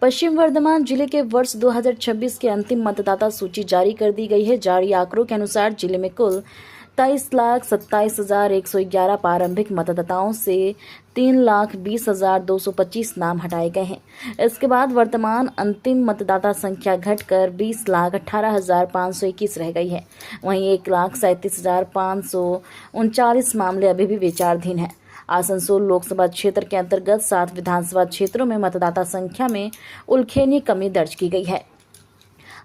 पश्चिम वर्धमान जिले के वर्ष 2026 की अंतिम मतदाता सूची जारी कर दी गई है। जारी आंकड़ों के अनुसार जिले में कुल 23,27,111 प्रारंभिक मतदाताओं से 3,20,225 नाम हटाए गए हैं। इसके बाद वर्तमान अंतिम मतदाता संख्या घटकर 20,18,521 रह गई है। वहीं 1,37,539 मामले अभी भी विचाराधीन हैं। आसनसोल लोकसभा क्षेत्र के अंतर्गत 7 विधानसभा क्षेत्रों में मतदाता संख्या में उल्लेखनीय कमी दर्ज की गई है।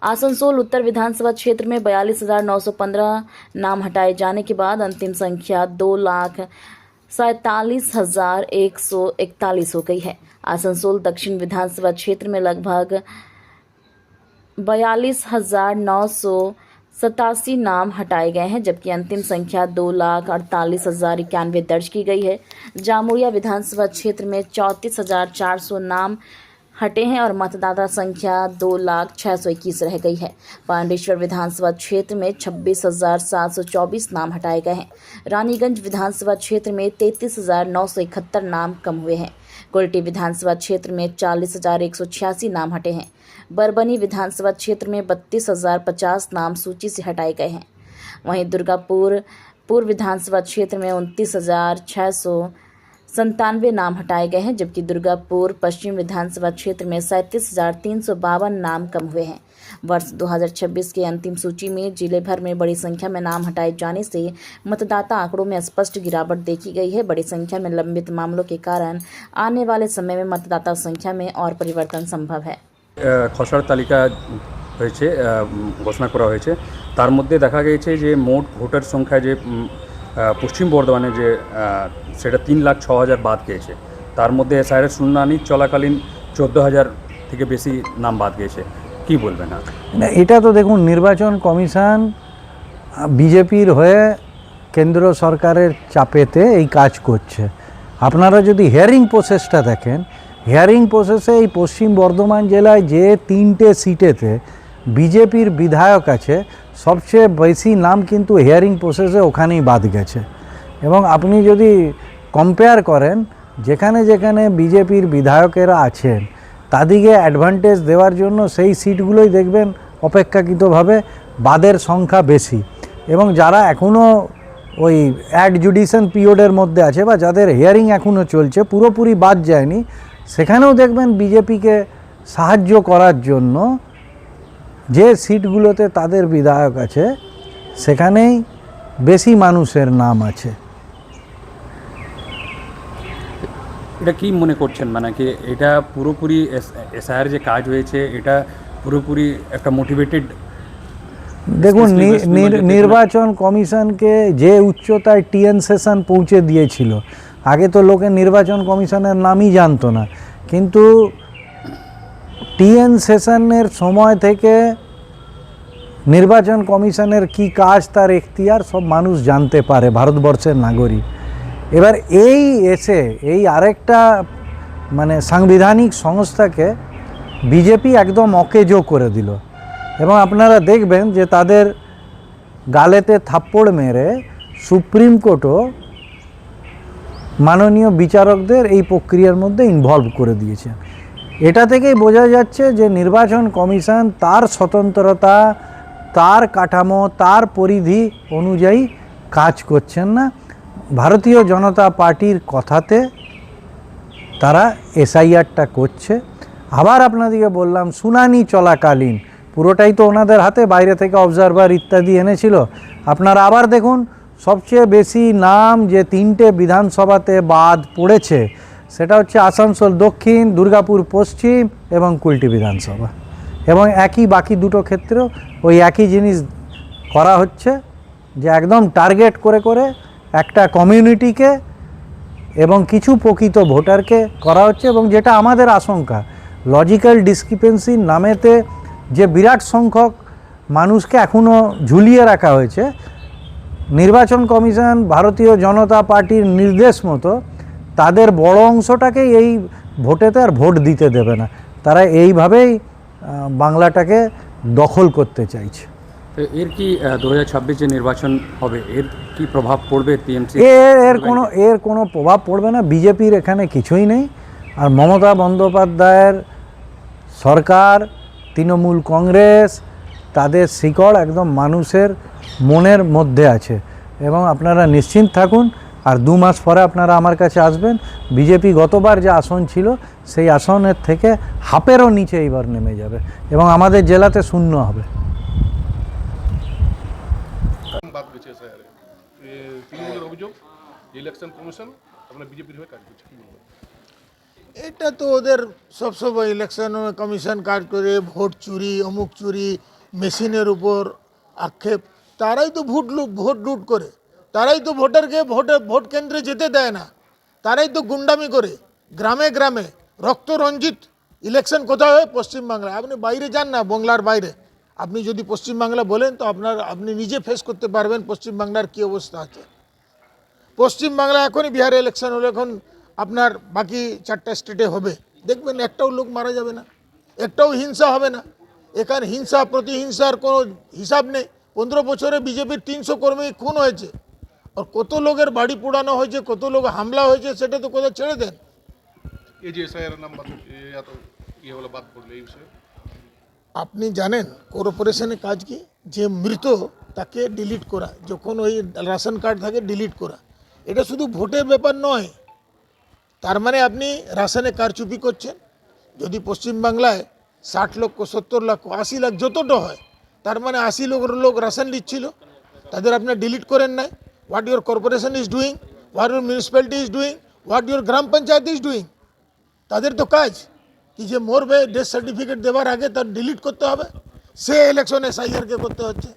आसनसोल उत्तर विधानसभा क्षेत्र में 42,915 नाम हटाए जाने के बाद अंतिम संख्या 2,47,141 हो गई है। आसनसोल दक्षिण विधानसभा क्षेत्र में लगभग 42,987 नाम हटाए गए हैं, जबकि अंतिम संख्या 2,48,091 दर्ज की गई है। जामुरिया विधानसभा क्षेत्र में 34,400 नाम हटे हैं और मतदाता संख्या 2,06,121 रह गई है। पांडेश्वर विधानसभा क्षेत्र में 26,724 नाम हटाए गए हैं। रानीगंज विधानसभा क्षेत्र में 33,971 नाम कम हुए हैं। कुल्टी विधानसभा क्षेत्र में 40,186 नाम हटे हैं। बरबनी विधानसभा क्षेत्र में 32,050 नाम सूची से हटाए गए हैं। वहीं दुर्गापुर पूर्व विधानसभा क्षेत्र में 29,697 नाम हटाए गए हैं, जबकि दुर्गापुर पश्चिम विधानसभा क्षेत्र में 37,352 नाम कम हुए हैं। वर्ष 2026 की अंतिम सूची में जिले भर में बड़ी संख्या में नाम हटाए जाने से मतदाता आंकड़ों में स्पष्ट गिरावट देखी गई है। बड़ी संख्या में लंबित मामलों के कारण आने वाले समय में मतदाता संख्या में और परिवर्तन संभव है। খসড়া তালিকা হয়েছে, ঘোষণা করা হয়েছে। তার মধ্যে দেখা গিয়েছে যে মোট ভোটার সংখ্যা যে পশ্চিম বর্ধমানে যে সেটা 3,06,000 বাদ গিয়েছে। তার মধ্যে এসআইআর শুনানি চলাকালীন 14,000 থেকে বেশি নাম বাদ গিয়েছে। কি বলবেন? না, এটা তো দেখুন, নির্বাচন কমিশন বিজেপির হয়ে কেন্দ্র সরকারের চাপেতে এই কাজ করছে। আপনারা যদি হিয়ারিং প্রসেসটা দেখেন, হিয়ারিং প্রসেসে এই পশ্চিম বর্ধমান জেলায় যে 3টে সিটেতে বিজেপির বিধায়ক আছে, সবচেয়ে বেশি নাম কিন্তু হিয়ারিং প্রসেসে ওখানেই বাদ গেছে। এবং আপনি যদি কম্পেয়ার করেন, যেখানে যেখানে বিজেপির বিধায়কেরা আছেন তাদেরকে অ্যাডভান্টেজ দেওয়ার জন্য সেই সিটগুলোই দেখবেন অপেক্ষাকৃতভাবে বাদের সংখ্যা বেশি। এবং যারা এখনও ওই অ্যাডজুডিশন পিরিয়ডের মধ্যে আছে বা যাদের হিয়ারিং এখনও চলছে, পুরোপুরি বাদ যায়নি, সেখানেও দেখবেন বিজেপিকে সাহায্য করার জন্য যে সিটগুলোতে তাদের বিধায়ক আছে সেখানেই বেশি মানুষের নাম আছে। এটা কি মনে করছেন, মানে কি এটা পুরোপুরি এসআইআর যে কাজ হয়েছে এটা পুরোপুরি একটা মোটিভেটেড? দেখুন, নির্বাচন কমিশনকে যে উচ্চতায় টিএন সেশন পৌঁছে দিয়েছিল, আগে তো লোকে নির্বাচন কমিশনের নামই জানতো না, কিন্তু টিএন সেশনের সময় থেকে নির্বাচন কমিশনের কি কাজ, তার এখতিয়ার সব মানুষ জানতে পারে, ভারতবর্ষের নাগরিক। এবার এই আরেকটা মানে সাংবিধানিক সংস্থাকে বিজেপি একদম অকেজো করে দিল। এবং আপনারা দেখবেন যে তাদের গালেতে থাপ্পড় মেরে সুপ্রিম কোর্টও মাননীয় বিচারকদের এই প্রক্রিয়ার মধ্যে ইনভলভ করে দিয়েছেন। এটা থেকেই বোঝা যাচ্ছে যে নির্বাচন কমিশন তার স্বতন্ত্রতা, তার কাঠামো, তার পরিধি অনুযায়ী কাজ করছেন না। ভারতীয় জনতা পার্টির কথাতে তারা এসআইআরটা করছে। আবার আপনাদেরকে বললাম, শুনানি চলাকালীন পুরোটাই তো ওনাদের হাতে, বাইরে থেকে অবজারভার ইত্যাদি এনেছিল। আপনারা আবার দেখুন, সবচেয়ে বেশি নাম যে 3টে বিধানসভাতে বাদ পড়েছে সেটা হচ্ছে আসানসোল দক্ষিণ, দুর্গাপুর পশ্চিম এবং কুলটি বিধানসভা। এবং একই বাকি দুটো ক্ষেত্রেও ওই একই জিনিস করা হচ্ছে, যে একদম টার্গেট করে করে একটা কমিউনিটিকে এবং কিছু প্রকৃত ভোটারকে করা হচ্ছে। এবং যেটা আমাদের আশঙ্কা, লজিক্যাল ডিসক্রিপেন্সির নামেতে যে বিরাট সংখ্যক মানুষকে এখনও ঝুলিয়ে রাখা হয়েছে, নির্বাচন কমিশন ভারতীয় জনতা পার্টির নির্দেশ মতো তাদের বড় অংশটাকেই এই ভোটেতে আর ভোট দিতে দেবে না। তারা এইভাবেই বাংলাটাকে দখল করতে চাইছে। এর কি 2026 যে নির্বাচন হবে এর কি প্রভাব পড়বে টিএমসি? এর কোনো প্রভাব পড়বে না। বিজেপির এখানে কিছুই নেই। আর মমতা বন্দ্যোপাধ্যায়ের সরকার, তৃণমূল কংগ্রেস, তাদের শিকড় একদম মানুষের মনের মধ্যে আছে এবং আপনারা নিশ্চিন্ত থাকুন। আর 2 মাস পরে আপনারা আমার কাছে আসবেন, বিজেপি গতবার যে আসন ছিল সেই আসনের থেকে হাফেরও নিচে এইবার নেমে যাবে এবং আমাদের জেলাতে শূন্য হবে। বাদ গেছে এসআইআরে তৃণমূলের অভিযোগ ইলেকশন কমিশন আপনার বিজেপির হয়ে কাজ করছে, কি বলবেন? এটা তো ওদের সবসময় ইলেকশন কমিশন কাজ করে, ভোট চুরি, অমুক চুরি, মেশিনের উপর আক্ষেপ। তারাই তো ভোট লুট করে, তারাই তো ভোটারকে ভোট কেন্দ্রে যেতে দেয় না, তারাই তো গুন্ডামি করে গ্রামে গ্রামে। রক্ত রঞ্জিত ইলেকশন কোথায় হয়? পশ্চিমবাংলায়। আপনি বাইরে যান না, বাংলার বাইরে, আপনি যদি পশ্চিমবাংলা বলেন তো আপনি নিজে ফেস করতে পারবেন পশ্চিমবাংলার কী অবস্থা আছে। পশ্চিমবাংলা এখনই বিহারে ইলেকশন হলো, এখন আপনার বাকি 4টা স্টেটে হবে, দেখবেন একটাও লোক মারা যাবে না, একটাও হিংসা হবে না। এখানে হিংসা প্রতিহিংসার কোনো হিসাব নেই। 15 বছরে বিজেপির 300 কর্মী খুন হয়েছে, আর কত লোকের বাড়ি পোড়ানো হয়েছে, কত লোক হামলা হয়েছে, সেটা তো কোথাও ছেড়ে দেন। এই যে এসআইআর নাম বাদ এত ইয়ে হলো, বাদ পড়লো, এই বিষয়ে আপনি জানেন কর্পোরেশনের কাজ কি? যে মৃত তাকে ডিলিট করা, যখন ওই রেশন কার্ড থাকে ডিলিট করা। এটা শুধু ভোটের ব্যাপার নয়, তার মানে আপনি রাশনে কারচুপি করছেন। যদি পশ্চিমবাংলায় 60 লক্ষ, 70 লক্ষ, 80 লাখ যতটা হয়, তার মানে 80 লোক রাশন নিচ্ছিল, তাদের আপনি ডিলিট করেন নাই। What your corporation is doing, what your municipality is doing, what your gram panchayat is doing. তাদের তো কাজ কি যে মরবে, ডেথ সার্টিফিকেট দেওয়ার আগে তার ডিলিট করতে হবে। সে ইলেকশন এসআইআরকে করতে হচ্ছে।